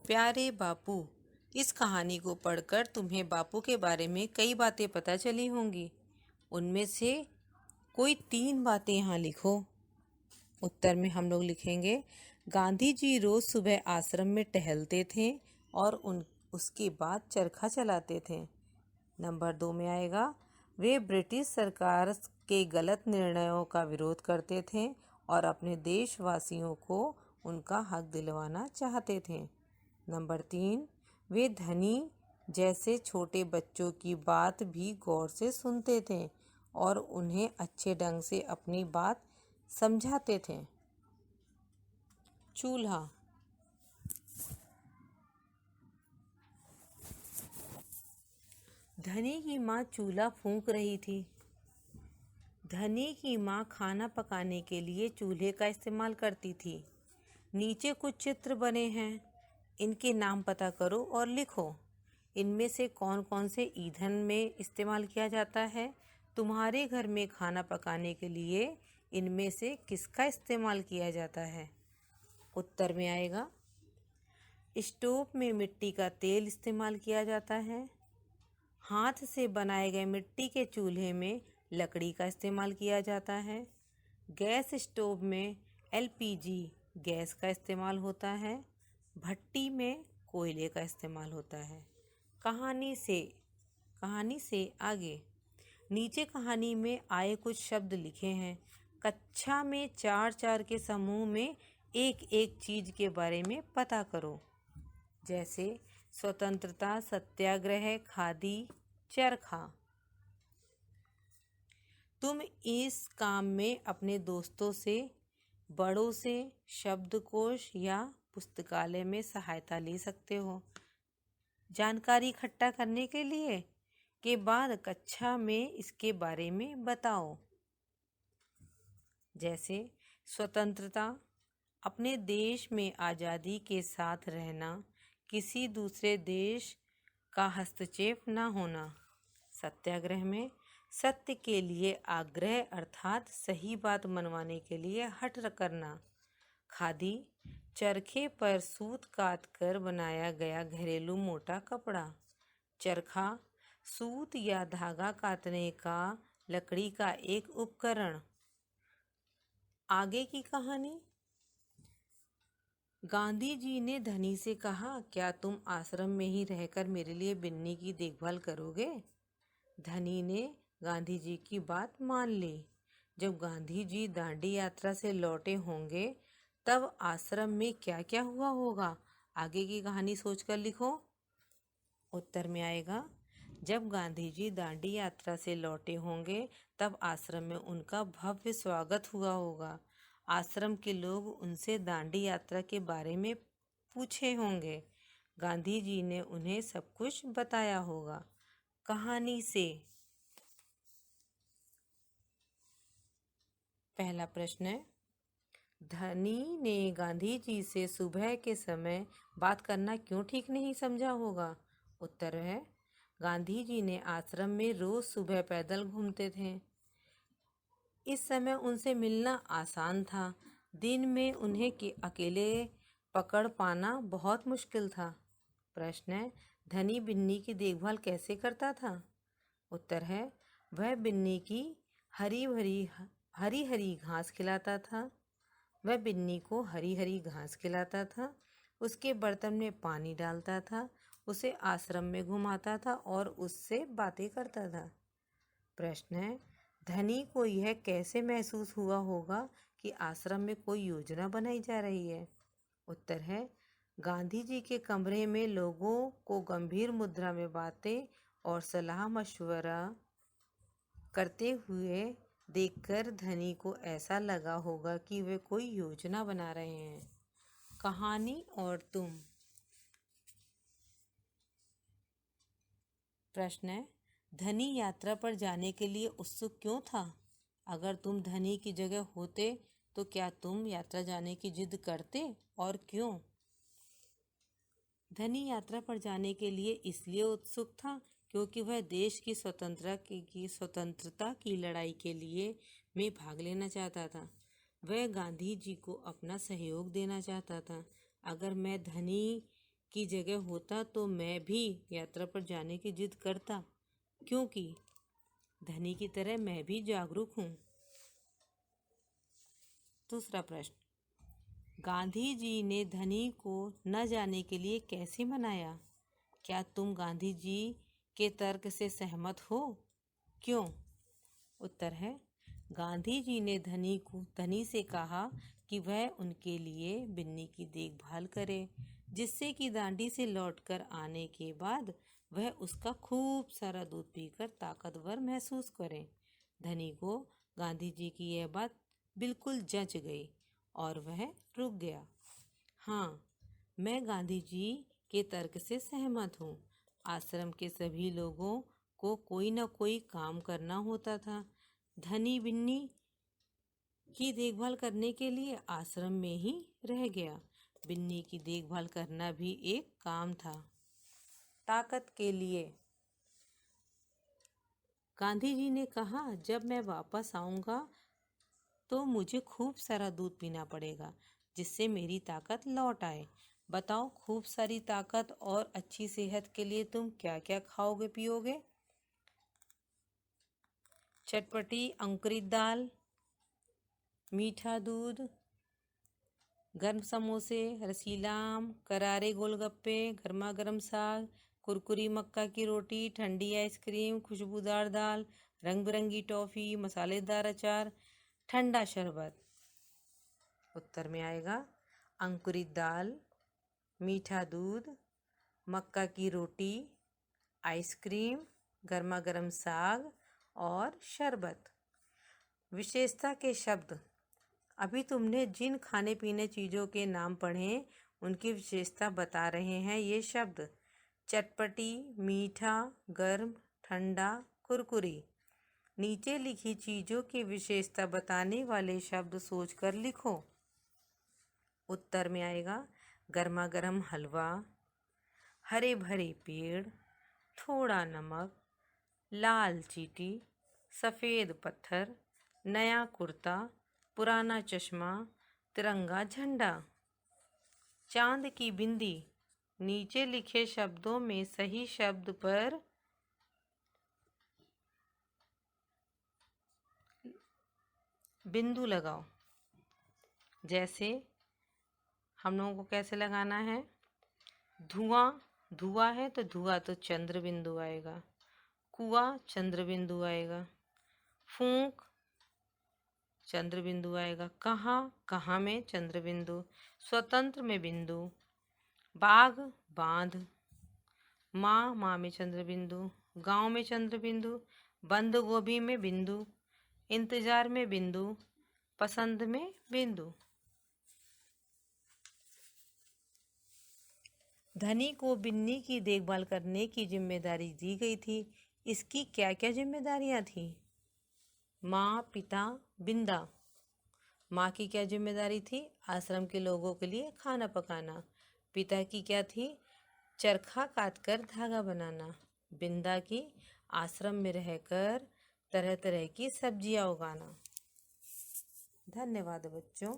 प्यारे बापू, इस कहानी को पढ़कर तुम्हें बापू के बारे में कई बातें पता चली होंगी। उनमें से कोई 3 बातें यहाँ लिखो। उत्तर में हम लोग लिखेंगे, गांधी जी रोज सुबह आश्रम में टहलते थे और उसके बाद चरखा चलाते थे। नंबर 2 में आएगा, वे ब्रिटिश सरकार के गलत निर्णयों का विरोध करते थे और अपने देशवासियों को उनका हक दिलवाना चाहते थे। नंबर 3, वे धनी जैसे छोटे बच्चों की बात भी गौर से सुनते थे और उन्हें अच्छे ढंग से अपनी बात समझाते थे। चूल्हा। धनी की माँ चूल्हा फूंक रही थी। धनी की माँ खाना पकाने के लिए चूल्हे का इस्तेमाल करती थी। नीचे कुछ चित्र बने हैं, इनके नाम पता करो और लिखो। इनमें से कौन कौन से ईंधन में इस्तेमाल किया जाता है? तुम्हारे घर में खाना पकाने के लिए इनमें से किसका इस्तेमाल किया जाता है? उत्तर में आएगा, स्टोव में मिट्टी का तेल इस्तेमाल किया जाता है। हाथ से बनाए गए मिट्टी के चूल्हे में लकड़ी का इस्तेमाल किया जाता है। गैस स्टोव में एलपीजी गैस का इस्तेमाल होता है। भट्टी में कोयले का इस्तेमाल होता है। कहानी से आगे। नीचे कहानी में आए कुछ शब्द लिखे हैं। कक्षा में 4-4 के समूह में एक एक चीज के बारे में पता करो, जैसे स्वतंत्रता सत्याग्रह, खादी, चरखा। तुम इस काम में अपने दोस्तों से, बड़ों से शब्दकोश या पुस्तकालय में सहायता ले सकते हो। जानकारी इकट्ठा करने के बाद कक्षा में इसके बारे में बताओ। जैसे स्वतंत्रता, अपने देश में आज़ादी के साथ रहना, किसी दूसरे देश का हस्तक्षेप न होना। सत्याग्रह में सत्य के लिए आग्रह अर्थात सही बात मनवाने के लिए हट करना। खादी, चरखे पर सूत काट कर बनाया गया घरेलू मोटा कपड़ा। चरखा, सूत या धागा काटने का लकड़ी का एक उपकरण। आगे की कहानी। गांधी जी ने धनी से कहा, क्या तुम आश्रम में ही रहकर मेरे लिए बिन्नी की देखभाल करोगे? धनी ने गांधी जी की बात मान ली। जब गांधी जी दांडी यात्रा से लौटे होंगे तब आश्रम में क्या क्या हुआ होगा? आगे की कहानी सोचकर लिखो। उत्तर में आएगा, जब गांधी जी दांडी यात्रा से लौटे होंगे तब आश्रम में उनका भव्य स्वागत हुआ होगा। आश्रम के लोग उनसे दांडी यात्रा के बारे में पूछे होंगे। गांधी जी ने उन्हें सब कुछ बताया होगा। कहानी से। पहला प्रश्न है, धनी ने गांधी जी से सुबह के समय बात करना क्यों ठीक नहीं समझा होगा? उत्तर है, गांधी जी ने आश्रम में रोज सुबह पैदल घूमते थे। इस समय उनसे मिलना आसान था। दिन में उन्हें अकेले पकड़ पाना बहुत मुश्किल था। प्रश्न है, धनी बिन्नी की देखभाल कैसे करता था? उत्तर है, वह बिन्नी की हरी हरी घास खिलाता था। वह बिन्नी को हरी हरी घास खिलाता था, उसके बर्तन में पानी डालता था, उसे आश्रम में घुमाता था और उससे बातें करता था। प्रश्न है, धनी को यह कैसे महसूस हुआ होगा कि आश्रम में कोई योजना बनाई जा रही है? उत्तर है, गांधी जी के कमरे में लोगों को गंभीर मुद्रा में बातें और सलाह मशवरा करते हुए देखकर धनी को ऐसा लगा होगा कि वे कोई योजना बना रहे हैं। कहानी और तुम। प्रश्न है, धनी यात्रा पर जाने के लिए उत्सुक क्यों था? अगर तुम धनी की जगह होते तो क्या तुम यात्रा जाने की जिद करते और क्यों? धनी यात्रा पर जाने के लिए इसलिए उत्सुक था क्योंकि वह देश की स्वतंत्रता की लड़ाई के लिए में भाग लेना चाहता था। वह गांधी जी को अपना सहयोग देना चाहता था। अगर मैं धनी की जगह होता तो मैं भी यात्रा पर जाने की जिद करता, क्योंकि धनी की तरह मैं भी जागरूक हूँ। दूसरा प्रश्न, गांधी जी ने धनी को न जाने के लिए कैसे मनाया? क्या तुम गांधी जी के तर्क से सहमत हो? क्यों? उत्तर है, गांधी जी ने धनी से कहा कि वह उनके लिए बिन्नी की देखभाल करे, जिससे कि दांडी से लौटकर आने के बाद वह उसका खूब सारा दूध पीकर ताकतवर महसूस करे। धनी को गांधी जी की यह बात बिल्कुल जच गई और वह रुक गया। हाँ, मैं गांधी जी के तर्क से सहमत हूँ। आश्रम के सभी लोगों को कोई न कोई काम करना होता था। धनी बिन्नी की देखभाल करने के लिए आश्रम में ही रह गया। बिन्नी की देखभाल करना भी एक काम था। ताकत के लिए गांधी जी ने कहा, जब मैं वापस आऊंगा तो मुझे खूब सारा दूध पीना पड़ेगा, जिससे मेरी ताकत लौट आए। बताओ, खूब सारी ताकत और अच्छी सेहत के लिए तुम क्या क्या खाओगे पियोगे? चटपटी अंकुरित दाल, मीठा दूध, गर्म समोसे, रसीला आम, करारे गोलगप्पे, गर्मा गर्म साग, कुरकुरी मक्का की रोटी, ठंडी आइसक्रीम, खुशबूदार दाल, रंग बिरंगी टॉफ़ी, मसालेदार अचार, ठंडा शरबत। उत्तर में आएगा अंकुरित दाल, मीठा दूध, मक्का की रोटी, आइसक्रीम, गर्मा गर्म साग और शरबत। विशेषता के शब्द। अभी तुमने जिन खाने पीने चीज़ों के नाम पढ़े उनकी विशेषता बता रहे हैं ये शब्द। चटपटी, मीठा, गर्म, ठंडा, कुरकुरी। नीचे लिखी चीज़ों की विशेषता बताने वाले शब्द सोचकर लिखो। उत्तर में आएगा गर्मा गर्म हलवा, हरे भरे पेड़, थोड़ा नमक, लाल चींटी, सफ़ेद पत्थर, नया कुर्ता, पुराना चश्मा, तिरंगा झंडा। चांद की बिंदी। नीचे लिखे शब्दों में सही शब्द पर बिंदु लगाओ। जैसे हम लोगों को कैसे लगाना है? धुआं, धुआं है तो धुआं तो चंद्र बिंदु आएगा। कुआं, चंद्र बिंदु आएगा। फूंक, चंद्र बिंदु आएगा। कहाँ, कहाँ में चंद्र बिंदु। स्वतंत्र में बिंदु। बाग, बांध। माँ, माँ में चंद्र बिंदु। गांव में चंद्र बिंदु। बंद गोभी में बिंदु। इंतजार में बिंदु। पसंद में बिंदु। धनी को बिन्नी की देखभाल करने की जिम्मेदारी दी गई थी। इसकी क्या क्या जिम्मेदारियां थी? माँ, पिता, बिंदा। माँ की क्या जिम्मेदारी थी? आश्रम के लोगों के लिए खाना पकाना। पिता की क्या थी? चरखा काटकर धागा बनाना। बिंदा की आश्रम में रहकर तरह तरह की सब्जियां उगाना। धन्यवाद बच्चों।